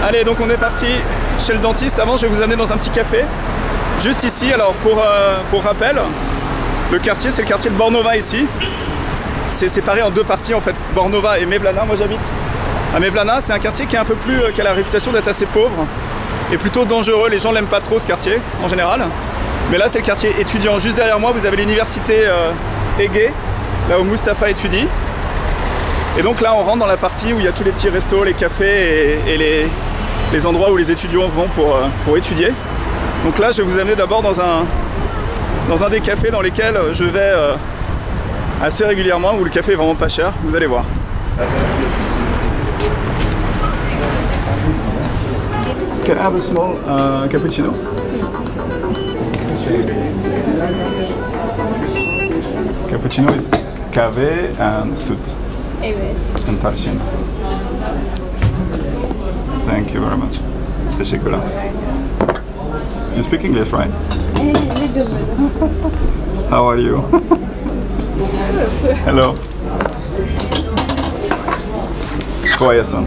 Allez, donc on est parti chez le dentiste. Avant, je vais vous amener dans un petit café. Juste ici, alors pour rappel, le quartier, c'est le quartier de Bornova ici. C'est séparé en deux parties en fait, Bornova et Mevlana. Moi j'habite à Mevlana, c'est un quartier qui est un peu plus, qui a la réputation d'être assez pauvre et plutôt dangereux. Les gens l'aiment pas trop ce quartier en général. Mais là c'est le quartier étudiant. Juste derrière moi vous avez l'université Ege, là où Mustapha étudie. Et donc là on rentre dans la partie où il y a tous les petits restos, les cafés et les endroits où les étudiants vont pour étudier. Donc là je vais vous amener d'abord dans un des cafés dans lesquels je vais assez régulièrement, où le café est vraiment pas cher, vous allez voir. Can I have a small cappuccino? Cappuccino is café and süt. And tarçın. Thank you very much. Teşekkürler. You speak English, right? How are you? Hello. Koyasan.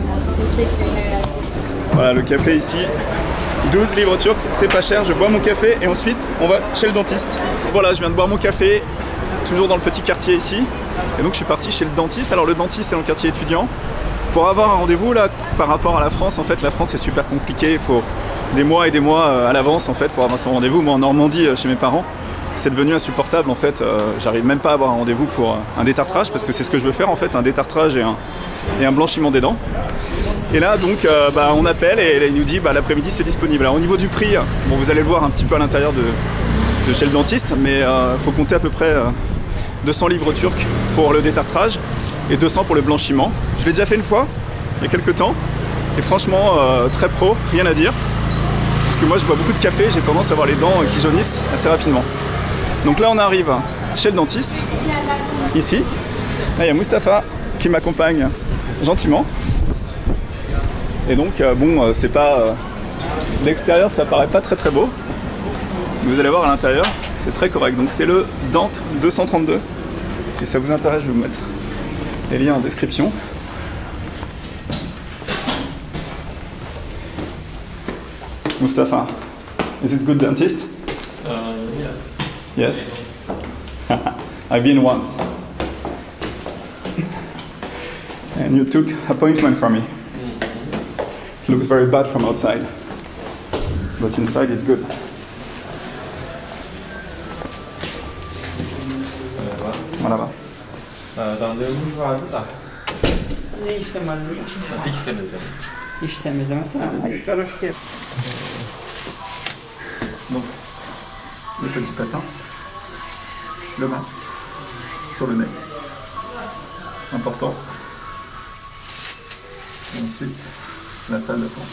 Voilà le café ici. 12 livres turcs, c'est pas cher, je bois mon café et ensuite on va chez le dentiste. Voilà, je viens de boire mon café, toujours dans le petit quartier ici. Et donc je suis parti chez le dentiste. Alors le dentiste c'est dans le quartier étudiant. Pour avoir un rendez-vous là, par rapport à la France, en fait la France c'est super compliqué, il faut des mois et des mois à l'avance en fait pour avoir son rendez-vous. Moi en Normandie, chez mes parents, c'est devenu insupportable en fait, j'arrive même pas à avoir un rendez-vous pour un détartrage parce que c'est ce que je veux faire en fait, un détartrage et un blanchiment des dents. Et là donc on appelle et il nous dit l'après-midi c'est disponible. Alors au niveau du prix, bon vous allez le voir un petit peu à l'intérieur de chez le dentiste, mais il faut compter à peu près 200 livres turcs pour le détartrage et 200 pour le blanchiment. Je l'ai déjà fait une fois, il y a quelques temps, et franchement très pro, rien à dire. Parce que moi je bois beaucoup de café, j'ai tendance à avoir les dents qui jaunissent assez rapidement. Donc là on arrive chez le dentiste, ici. Là il y a Mustapha qui m'accompagne gentiment. Et donc c'est pas... l'extérieur ça paraît pas très très beau. Vous allez voir à l'intérieur, c'est très correct. Donc c'est le Dent 232. Si ça vous intéresse, je vais vous mettre les liens en description. Mustapha, is it good dentist? Yes. Yes? I've been once. And you took appointment for me. It looks very bad from outside, but inside it's good. Merhaba. Randevumuz vardı da. Ne işlem anlıyor? Diş temizleme. İş temizleme. Tamam, hadi hoş geldin. Donc, le petit patin, le masque sur le nez, important. Et ensuite, la salle d'attente.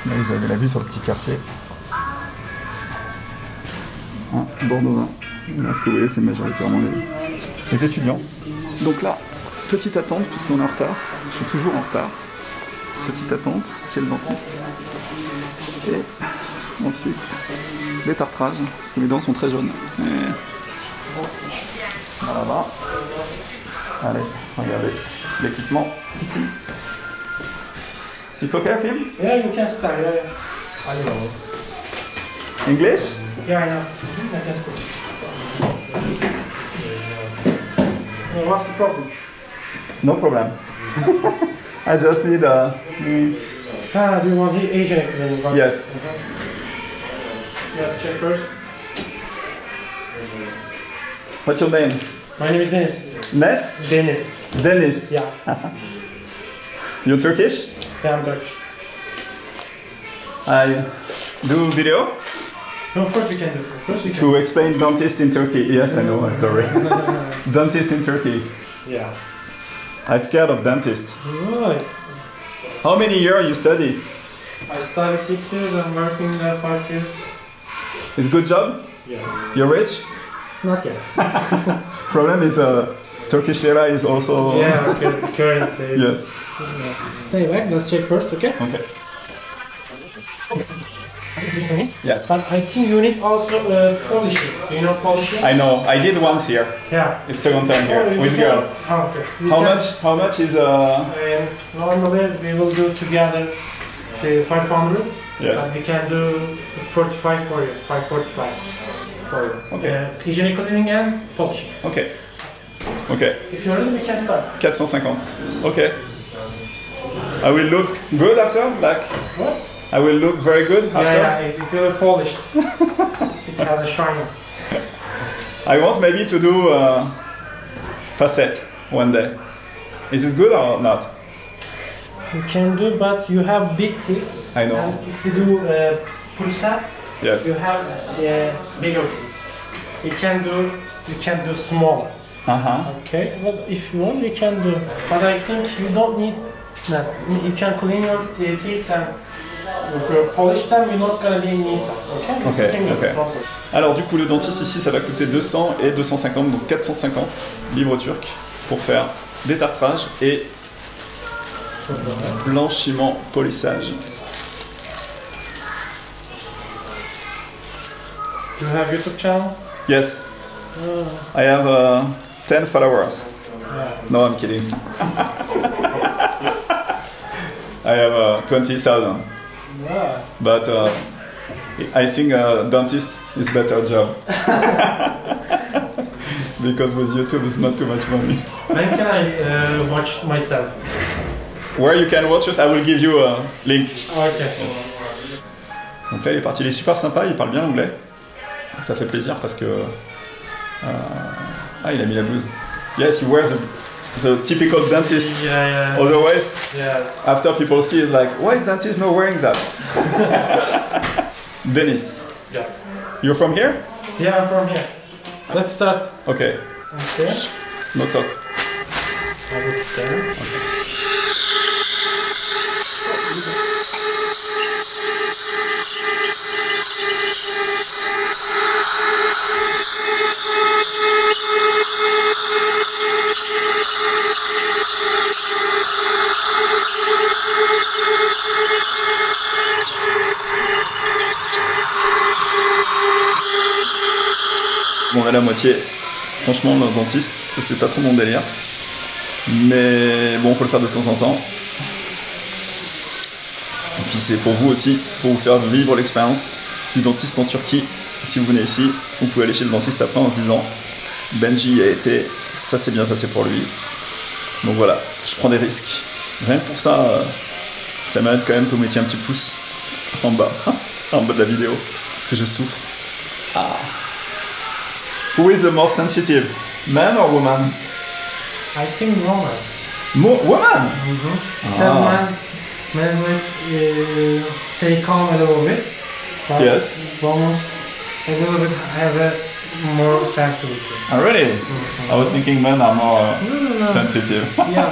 Là, vous avez la vue sur le petit quartier. Bornova. Là, ce que vous voyez, c'est majoritairement les étudiants. Donc là, petite attente, puisqu'on est en retard. Je suis toujours en retard. Petite attente chez le dentiste. Et ensuite, détartrage, parce que mes dents sont très jaunes. Et... voilà. Allez, regardez l'équipement ici. It's okay, Kim? Yeah, you can start. Yeah. I know. English? Yeah, I know. I can speak. What's the problem? No problem. I just need a... Do you want the Asian equivalent? Yes. Okay. Let's check first. What's your name? My name is Dennis. Nes? Dennis. Dennis. Yeah. You're Turkish? Yeah, I'm Dutch. I do video No, of course we can do. Of course we can. to explain dentist in Turkey. Yes, I know, sorry. Dentist in Turkey. Yeah. I'm scared of dentist. Right. How many years you study? I studied 6 years. I'm working there 5 years. It's good job? Yeah. You're rich? Not yet. Problem is Turkish lira is also... Yeah. Okay. The currency. Is, Yes. Yeah. Anyway, let's check first. Okay. Okay. cleaning. Yes. But I think you need also polishing. Do you know polishing? I know. I did once here. Yeah. It's second time here Oh, you with can- girl. Oh, okay. You How can- much? How much is Normally we will do together 500. Yes. We can do 45 for you. 545 for you. Okay. Hygienic cleaning and polishing. Ok. Ok. If you're ready, we can start. 450. Ok. I will look good after? Like, What? I will look very good after? Yeah, it will be polished. It has a shine. I want maybe to do facette one day. Is this good or not? You can do, but you have big teeth. I know. And if you do full sets, Yes. you have bigger teeth. You can do small. Uh-huh. Okay, but if you want, we can do. But I think you don't need that. You can clean your teeth and polish them. You're not gonna be neat. Okay. Okay, Clean it okay. properly. Alors du coup le dentiste ici ça va coûter 200 et 250, donc 450 livres turcs pour faire détartrage et blanchiment, polissage. You have YouTube channel? Yes, I have 10 followers. No, I'm kidding. I have 20,000. Yeah. But I think dentist is better job. Because with YouTube it's not too much money. When can I watch myself? Where you can watch us, I will give you a link. Okay. Donc là il est parti, il est super sympa, il parle bien l'anglais. Ça fait plaisir parce que... Ah, il a mis la blouse. Yes, he wears the typical dentist. Yeah. Otherwise, Yeah. after people see, it's like, why dentist not wearing that? Denis, Yeah. you're from here? Yeah, I'm from here. Let's start. Okay, Okay. no talk. I will stand. Bon, on a la moitié. Franchement, le dentiste, c'est pas trop mon délire. Mais bon, faut le faire de temps en temps. Et puis c'est pour vous aussi, pour vous faire vivre l'expérience du dentiste en Turquie. Si vous venez ici, vous pouvez aller chez le dentiste après en se disant Benji y a été, ça s'est bien passé pour lui. Donc voilà, je prends des risques. Rien que pour ça, ça m'aide quand même que vous mettiez un petit pouce en bas de la vidéo, parce que je souffre. Ah. Who is the most sensitive, man or woman? I think woman. Woman? Man will stay calm a little bit. But Yes. Woman a little bit have a more sensitivity. Oh, really? I was thinking men are more sensitive. Yeah.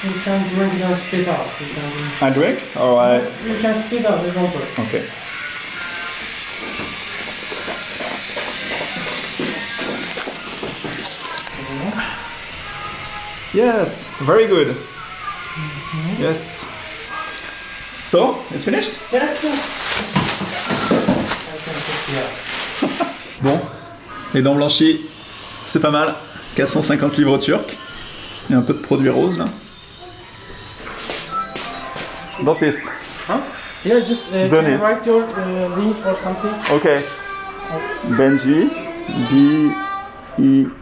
You can drink and spit out. I drink? Or I... You can spit out the water. Okay. Yes, very good. Yes. So, it's finished? Yes, yes. I can take it out. Bon, les dents blanchies, c'est pas mal. 450 livres turcs. Il y a un peu de produit rose là. Dentiste. Huh? Yeah, just can you Dennis. write your link or something. Ok. Benji. B-E-N-G.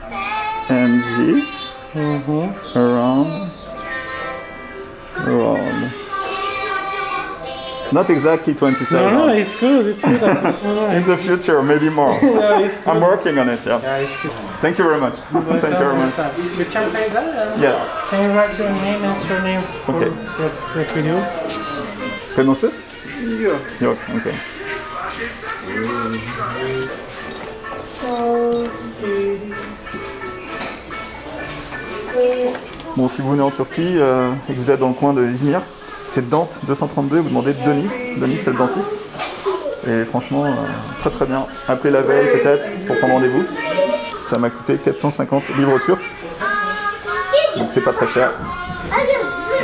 Around. Not exactly 27. No, it's good. It's good. In the future, maybe more. Yeah, it's good. I'm working on it, yeah. Yeah, it's good. Thank you very much. Thank you very much. You can pay that? Yes. Can you write your name and surname for Okay. that video? Penosis? Yok, okay. Bon, si vous venez en Turquie et que vous êtes dans le coin de Izmir, c'est Dante 232, vous demandez Denis. Denis, c'est le dentiste. et franchement très très bien. Appelez la veille peut-être pour prendre rendez-vous. Ça m'a coûté 450 livres turcs, donc c'est pas très cher.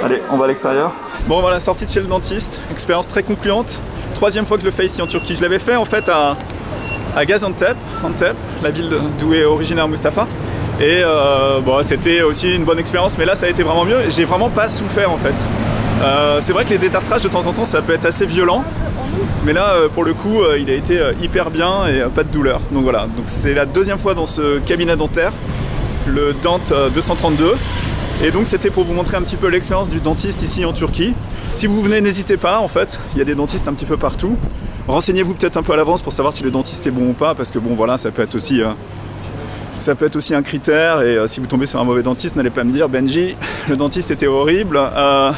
Allez, on va à l'extérieur. Bon voilà, sortie de chez le dentiste, expérience très concluante. Troisième fois que je le fais ici en Turquie. Je l'avais fait en fait à Gaziantep, Antep, la ville d'où est originaire Mustapha. Et bon, c'était aussi une bonne expérience, mais là ça a été vraiment mieux. J'ai vraiment pas souffert en fait. C'est vrai que les détartrages de temps en temps ça peut être assez violent, mais là pour le coup il a été hyper bien et pas de douleur. Donc voilà, donc c'est la deuxième fois dans ce cabinet dentaire, le Dent 232. Et donc c'était pour vous montrer un petit peu l'expérience du dentiste ici en Turquie. Si vous venez, n'hésitez pas, en fait, il y a des dentistes un petit peu partout. Renseignez-vous peut-être un peu à l'avance pour savoir si le dentiste est bon ou pas, parce que bon voilà, ça peut être aussi un critère. Et si vous tombez sur un mauvais dentiste, n'allez pas me dire Benji, le dentiste était horrible,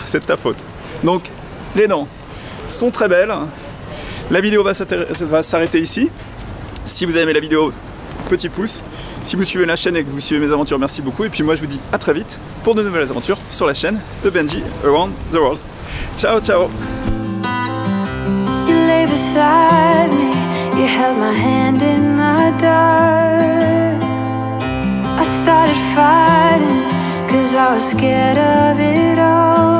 c'est de ta faute. Donc les dents sont très belles. La vidéo va s'arrêter ici. Si vous avez aimé la vidéo, petit pouce. Si vous suivez la chaîne et que vous suivez mes aventures, merci beaucoup. Et puis moi je vous dis à très vite pour de nouvelles aventures sur la chaîne de Benji Around the World. Ciao ciao. You lay beside me, you held my hand in the dark. I started fighting, 'cause I was scared of it all.